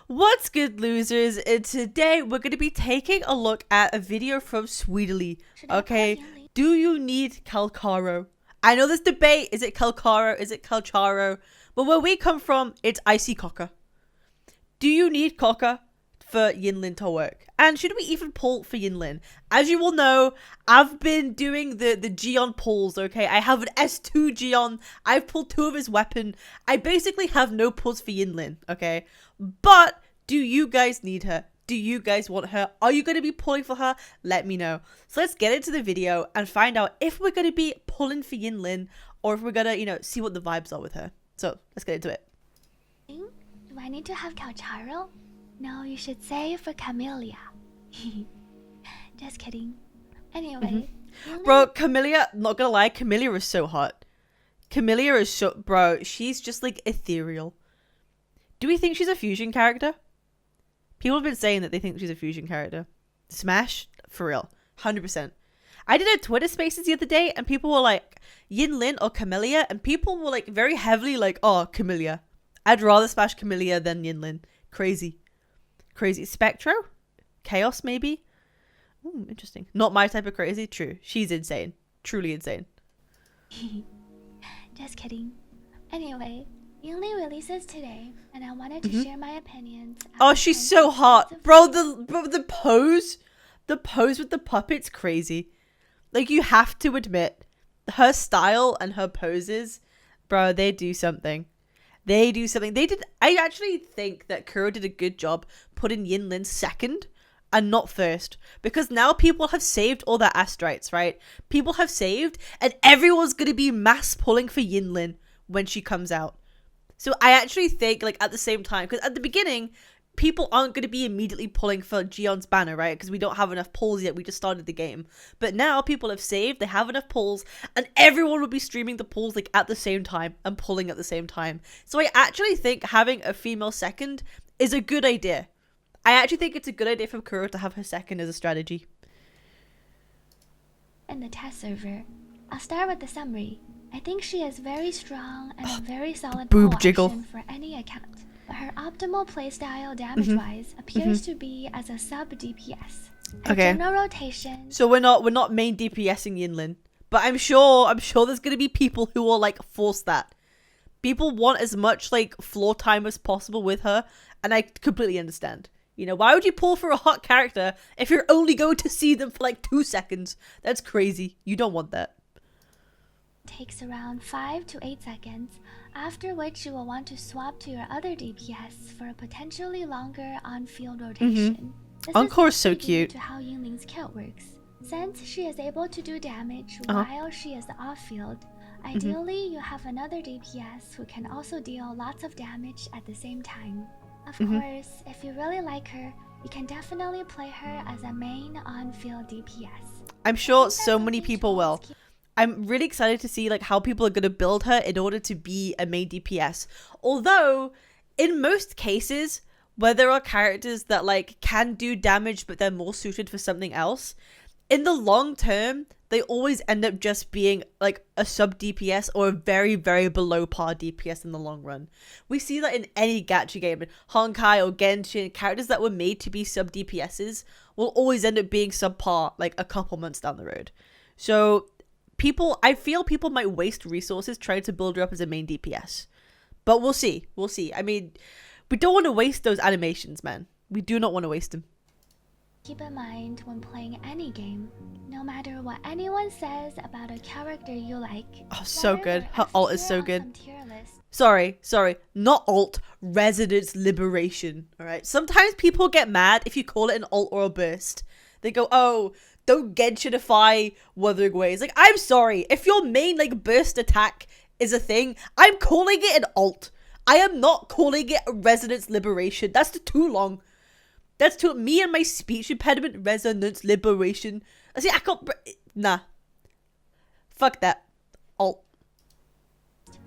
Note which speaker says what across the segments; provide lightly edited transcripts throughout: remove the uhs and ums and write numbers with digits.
Speaker 1: What's good, losers? And today we're going to be taking a look at a video from Sweetly. Okay, do you need Calcaro? I know this debate, is it Calcaro, is it Calcharo? But where we come from, it's Icy Cocker. Do you need Cocker for Yinlin to work? And should we even pull for Yinlin? As you will know, I've been doing the Gion pulls, okay? I have an S2 Gion. I've pulled 2 of his weapon. I basically have no pulls for Yinlin, okay? But do you guys need her? Do you guys want her? Are you going to be pulling for her? Let me know. So let's get into the video and find out if we're going to be pulling for Yinlin or if we're going to, see what the vibes are with her. So let's get into it.
Speaker 2: Do I need to have Calcharo? No, you should say for Camellia. Just kidding. Anyway.
Speaker 1: Bro, Camellia, not gonna lie, Camellia is so hot. Camellia is so... Bro, she's just like ethereal. Do we think she's a fusion character? People have been saying that they think she's a fusion character. Smash? For real. 100%. I did a Twitter Spaces the other day and people were like, Yinlin or Camellia? And people were like very heavily like, oh, Camellia. I'd rather smash Camellia than Yinlin. Crazy. Crazy. Spectro? Chaos, maybe? Ooh, interesting. Not my type of crazy. True. She's insane. Truly insane.
Speaker 2: Just kidding. Anyway, Yinli releases today, and I wanted to share my opinions.
Speaker 1: Oh, she's so hot. Bro, the pose. The pose with the puppet's crazy. Like, you have to admit, her style and her poses, bro, they do something. They do something. I actually think that Kuro did a good job putting Yinlin second and not first, because now people have saved all their astrites, right? People have saved, and everyone's gonna be mass pulling for Yinlin when she comes out. So I actually think, like, at the same time, because at the beginning, people aren't going to be immediately pulling for Gion's banner, right? Because we don't have enough pulls yet. We just started the game. But now people have saved, they have enough pulls, and everyone will be streaming the pulls like at the same time and pulling at the same time. So I actually think having a female second is a good idea. I actually think it's a good idea for Kuro to have her second as a strategy.
Speaker 2: In the test server, I'll start with the summary. I think she is very strong and a very solid
Speaker 1: boob
Speaker 2: pull
Speaker 1: jiggle
Speaker 2: option for any account. But her optimal playstyle damage-wise appears to be as a sub-DPS. Her general rotation...
Speaker 1: So we're not main DPSing Yinlin. But I'm sure there's gonna be people who will like force that. People want as much like floor time as possible with her, and I completely understand. You know, why would you pull for a hot character if you're only going to see them for like 2 seconds? That's crazy. You don't want that.
Speaker 2: Takes around 5 to 8 seconds, after which you will want to swap to your other DPS for a potentially longer on-field rotation.
Speaker 1: Encore is so cute.
Speaker 2: To how Yinlin's kill works. Since she is able to do damage while she is off-field, ideally you have another DPS who can also deal lots of damage at the same time. Of course, if you really like her, you can definitely play her as a main on-field DPS.
Speaker 1: I'm sure so many people will. I'm really excited to see like how people are going to build her in order to be a main DPS. Although, in most cases, where there are characters that like can do damage but they're more suited for something else, in the long term, they always end up just being like a sub-DPS or a very, very below par DPS in the long run. We see that in any gacha game. Honkai or Genshin, characters that were made to be sub-DPSs will always end up being subpar like a couple months down the road. So... I feel people might waste resources trying to build her up as a main DPS. But we'll see. We'll see. I mean, we don't want to waste those animations, man. We do not want to waste them.
Speaker 2: Keep in mind when playing any game, no matter what anyone says about a character you like.
Speaker 1: Oh, so good. Her ult is so good. Sorry. Not ult. Resonance Liberation. Alright? Sometimes people get mad if you call it an ult or a burst. They go, oh... Don't Genshinify Wuthering Waves. Like, I'm sorry. If your main, like, burst attack is a thing, I'm calling it an ult. I am not calling it a Resonance Liberation. That's too long. That's too... Me and my speech impediment. Resonance Liberation. See, I can't... Nah. Fuck that. Ult.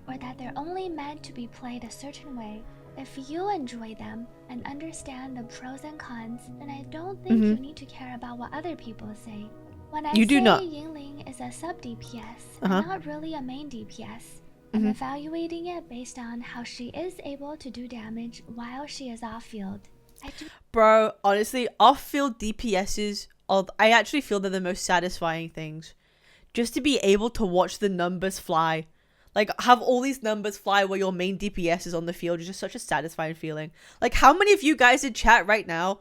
Speaker 2: Or that they're only meant to be played a certain way. If you enjoy them and understand the pros and cons, then I don't think you need to care about what other people say. When I say Yinling is a sub-DPS, and not really a main DPS, I'm evaluating it based on how she is able to do damage while she is off field.
Speaker 1: Bro, honestly, off-field DPSs, I actually feel they're the most satisfying things. Just to be able to watch the numbers fly. Like, have all these numbers fly while your main DPS is on the field is just such a satisfying feeling. Like, how many of you guys in chat right now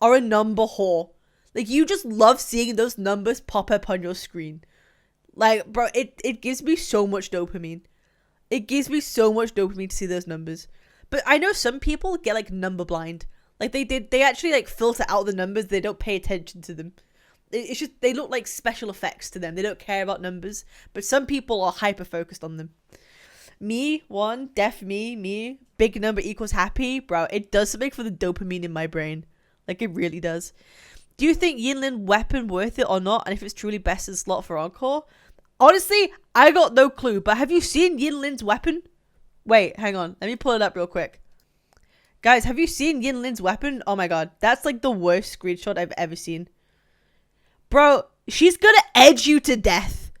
Speaker 1: are a number whore? Like, you just love seeing those numbers pop up on your screen. Like, bro, it gives me so much dopamine. It gives me so much dopamine to see those numbers. But I know some people get, like, number blind. Like, they actually, like, filter out the numbers. They don't pay attention to them. It's just, they look like special effects to them. They don't care about numbers. But some people are hyper-focused on them. Me, me. Big number equals happy. Bro, it does something for the dopamine in my brain. Like, it really does. Do you think Yinlin weapon worth it or not? And if it's truly best in slot for Encore? Honestly, I got no clue. But have you seen Yinlin's weapon? Wait, hang on. Let me pull it up real quick. Guys, have you seen Yinlin's weapon? Oh my god. That's like the worst screenshot I've ever seen. Bro, she's gonna edge you to death.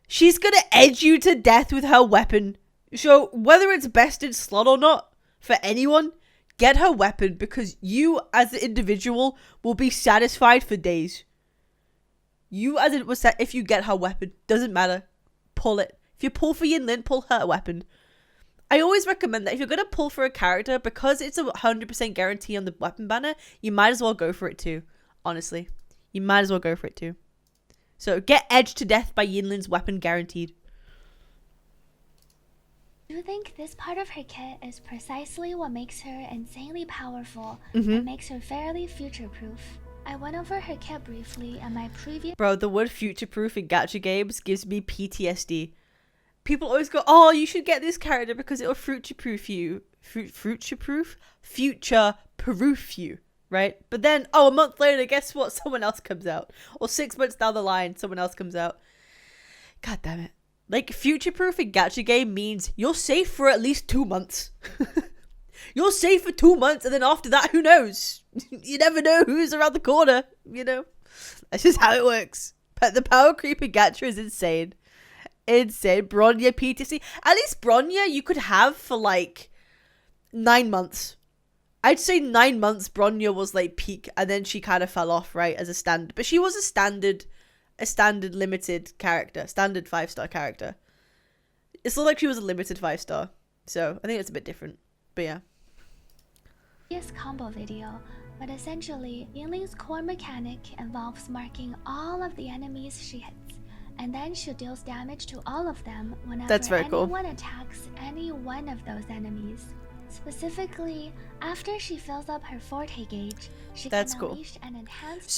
Speaker 1: She's gonna edge you to death with her weapon. So, whether it's best in slot or not, for anyone, get her weapon because you, as an individual, will be satisfied for days. You, as it was, if you get her weapon, doesn't matter. Pull it. If you pull for Yinlin, pull her weapon. I always recommend that if you're going to pull for a character, because it's a 100% guarantee on the weapon banner, you might as well go for it too. Honestly. You might as well go for it too. So, get edged to death by Yinlin's weapon guaranteed.
Speaker 2: I do think this part of her kit is precisely what makes her insanely powerful and makes her fairly future-proof. I went over her kit briefly and my previous...
Speaker 1: Bro, the word future-proof in gacha games gives me PTSD. People always go, oh, you should get this character because it'll future-proof you. Future-proof? Future-proof you, right? But then, oh, a month later, guess what? Someone else comes out. Or 6 months down the line, someone else comes out. God damn it. Like, future-proof in gacha game means you're safe for at least 2 months. You're safe for 2 months, and then after that, who knows? You never know who's around the corner, you know? That's just how it works. But the power creep in gacha is insane. Insane. Bronya PTC. At least Bronya you could have for like 9 months. I'd say 9 months Bronya was like peak, and then she kind of fell off, right, as a standard. But she was a standard limited character, standard 5-star character. It's not like she was a limited 5-star. So I think it's a bit different. But yeah.
Speaker 2: Combo video, but essentially Yinlin's core mechanic involves marking all of the enemies she hits, and then she deals damage to all of them whenever anyone attacks any one of those enemies. Specifically, after she fills up her forte gauge, she can unleash an enhanced...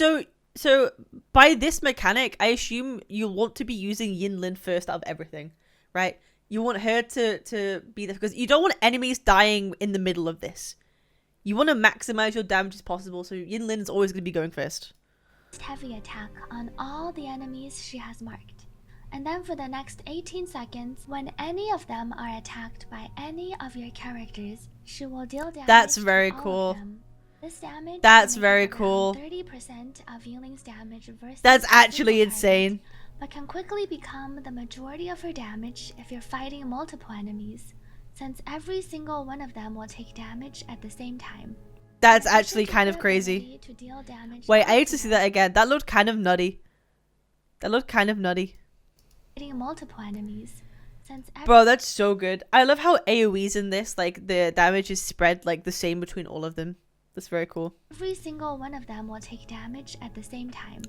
Speaker 1: So by this mechanic, I assume you want to be using Yinlin first out of everything, right? You want her to be there because you don't want enemies dying in the middle of this. You want to maximize your damage as possible, so Yinlin is always going to be going first.
Speaker 2: Heavy attack on all the enemies she has marked. And then for the next 18 seconds, when any of them are attacked by any of your characters, she will deal damage.
Speaker 1: That's very
Speaker 2: to all
Speaker 1: cool.
Speaker 2: of them. This damage
Speaker 1: That's very cool.
Speaker 2: 30% of Yinlin's damage versus
Speaker 1: That's actually insane.
Speaker 2: But can quickly become the majority of her damage if you're fighting multiple enemies, since every single one of them will take damage at the same time.
Speaker 1: That's actually kind of crazy. Wait, I need to see that again. That looked kind of nutty.
Speaker 2: Multiple enemies.
Speaker 1: Bro, that's so good. I love how AoEs in this, like, the damage is spread, like, the same between all of them. That's very cool.
Speaker 2: Every single one of them will take damage at the same time.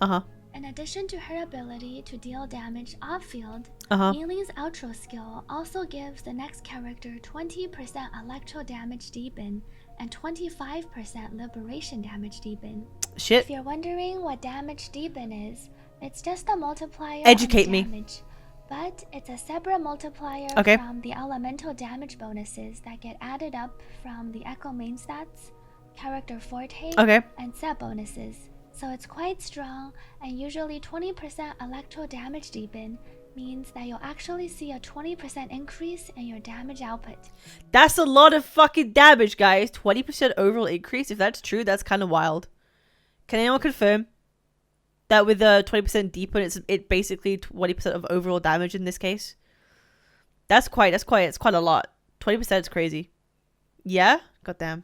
Speaker 2: In addition to her ability to deal damage off-field, Yinlin's outro skill also gives the next character 20% electro damage deepen and 25% liberation damage deepen.
Speaker 1: Shit.
Speaker 2: If you're wondering what damage deepen is, it's just a multiplier
Speaker 1: Educate
Speaker 2: on
Speaker 1: me.
Speaker 2: Damage, but it's a separate multiplier from the elemental damage bonuses that get added up from the Echo main stats, character forte, and set bonuses. So it's quite strong, and usually 20% electro damage deepen means that you'll actually see a 20% increase in your damage output.
Speaker 1: That's a lot of fucking damage, guys. 20% overall increase. If that's true, that's kind of wild. Can anyone confirm that with a 20% deepen, it's basically 20% of overall damage in this case? It's quite a lot. 20% is crazy. Yeah? Goddamn.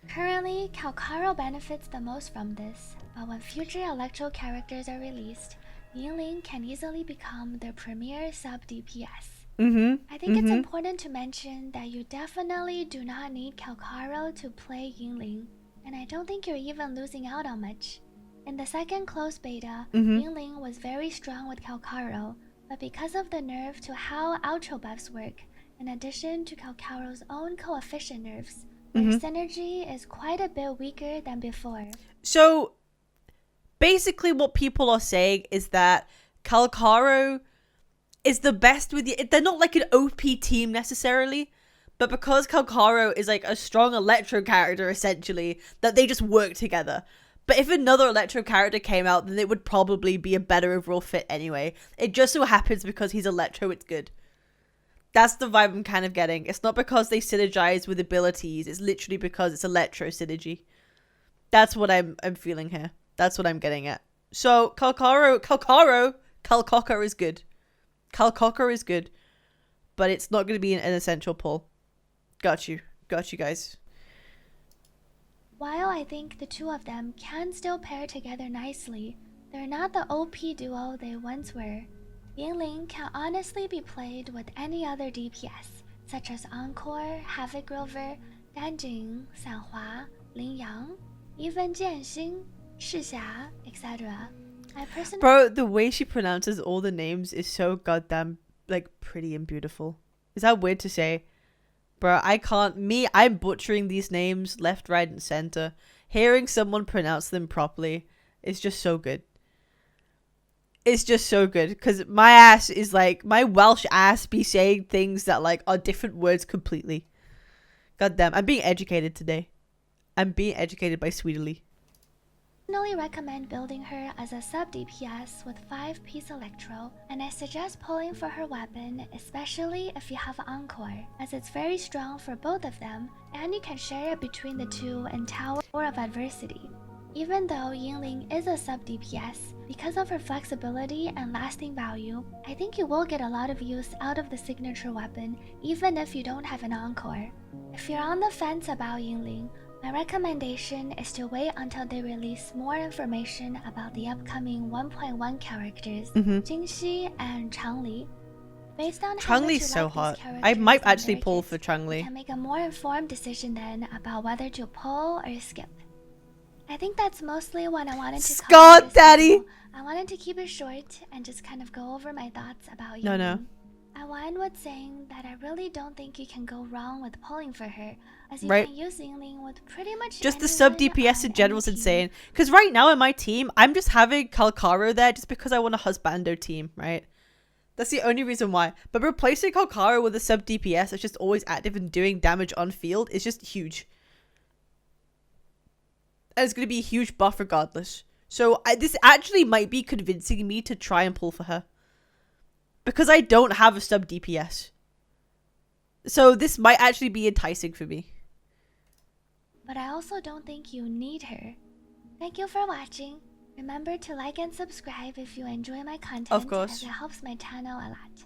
Speaker 2: Currently, Calcaro benefits the most from this, but when future Electro characters are released, Yinlin can easily become their premier sub-DPS. I think it's important to mention that you definitely do not need Calcaro to play Yinlin, and I don't think you're even losing out on much. In the second closed beta, Yinlin was very strong with Calcaro, but because of the nerf to how outro buffs work, in addition to Calcaro's own coefficient nerfs, their synergy is quite a bit weaker than before.
Speaker 1: So, basically what people are saying is that Calcaro is the best with you. They're not like an OP team necessarily, but because Calcaro is like a strong Electro character essentially, that they just work together. But if another Electro character came out, then it would probably be a better overall fit anyway. It just so happens because he's Electro, it's good. That's the vibe I'm kind of getting. It's not because they synergize with abilities. It's literally because it's Electro synergy. That's what I'm feeling here. That's what I'm getting at. So Calcocker is good. Calcocker is good. But it's not going to be an essential pull. Got you guys.
Speaker 2: While I think the two of them can still pair together nicely, they're not the OP duo they once were. Yinlin can honestly be played with any other DPS, such as Encore, Havoc Rover, Danjing, Sanhua, Lingyang, even Jianxing, Shixia, etc.
Speaker 1: Bro, the way she pronounces all the names is so goddamn, like, pretty and beautiful. Is that weird to say? Bro, I'm butchering these names left, right, and center. Hearing someone pronounce them properly is just so good. It's just so good, because my ass is like, my Welsh ass be saying things that like are different words completely. Goddamn, I'm being educated today. I'm being educated by Sweetly.
Speaker 2: I personally recommend building her as a sub-DPS with 5-piece Electro, and I suggest pulling for her weapon, especially if you have Encore, as it's very strong for both of them, and you can share it between the two in Tower of Adversity. Even though Yinlin is a sub-DPS, because of her flexibility and lasting value, I think you will get a lot of use out of the signature weapon, even if you don't have an Encore. If you're on the fence about Yinlin, my recommendation is to wait until they release more information about the upcoming 1.1 characters, Jingxi and Changli. Based on how much you
Speaker 1: so
Speaker 2: like
Speaker 1: hot.
Speaker 2: these characters
Speaker 1: I might
Speaker 2: and
Speaker 1: actually
Speaker 2: their
Speaker 1: pull
Speaker 2: kits,
Speaker 1: for Changli.
Speaker 2: you can make a more informed decision then about whether to pull or skip. I think that's mostly what I wanted to cover.
Speaker 1: Scott, Daddy!
Speaker 2: I wanted to keep it short and just kind of go over my thoughts about Yinlin.
Speaker 1: No.
Speaker 2: I wind with saying that I really don't think you can go wrong with pulling for her, as you
Speaker 1: Right.
Speaker 2: can use Yinlin with pretty much
Speaker 1: Just the
Speaker 2: anyone
Speaker 1: sub-DPS in
Speaker 2: on
Speaker 1: general is
Speaker 2: any team.
Speaker 1: insane. Because right now in my team, I'm just having Calcaro there just because I want a husbando team, right? That's the only reason why. But replacing Calcaro with a sub-DPS that's just always active and doing damage on field is just huge. And it's going to be a huge buff regardless. So this actually might be convincing me to try and pull for her. Because I don't have a sub-DPS. So this might actually be enticing for me.
Speaker 2: But I also don't think you need her. Thank you for watching. Remember to like and subscribe if you enjoy my content,
Speaker 1: Of course.
Speaker 2: as it helps my channel a lot.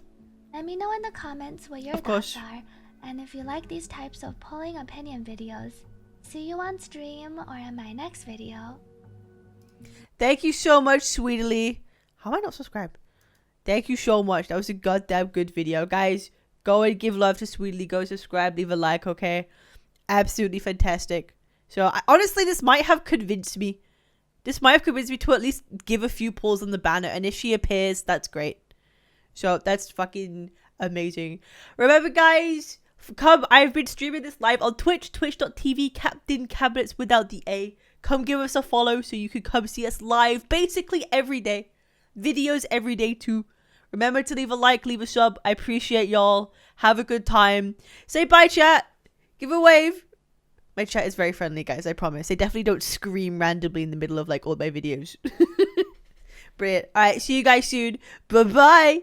Speaker 2: Let me know in the comments what your
Speaker 1: Of course.
Speaker 2: thoughts are, and if you like these types of polling opinion videos. See you on stream or in my next video.
Speaker 1: Thank you so much, Sweetly. How am I not subscribed? Thank you so much. That was a goddamn good video. Guys, go and give love to Sweetly. Go subscribe. Leave a like, okay? Absolutely fantastic. So, honestly, this might have convinced me. This might have convinced me to at least give a few pulls on the banner. And if she appears, that's great. So, that's fucking amazing. Remember, guys, come, I've been streaming this live on Twitch, twitch.tv, Captain Cabinets without the A. Come give us a follow so you can come see us live basically every day. Videos every day too. Remember to leave a like, leave a sub. I appreciate y'all. Have a good time. Say bye, chat. Give a wave. My chat is very friendly, guys, I promise. They definitely don't scream randomly in the middle of like all my videos. Brilliant. Alright, see you guys soon. Bye-bye.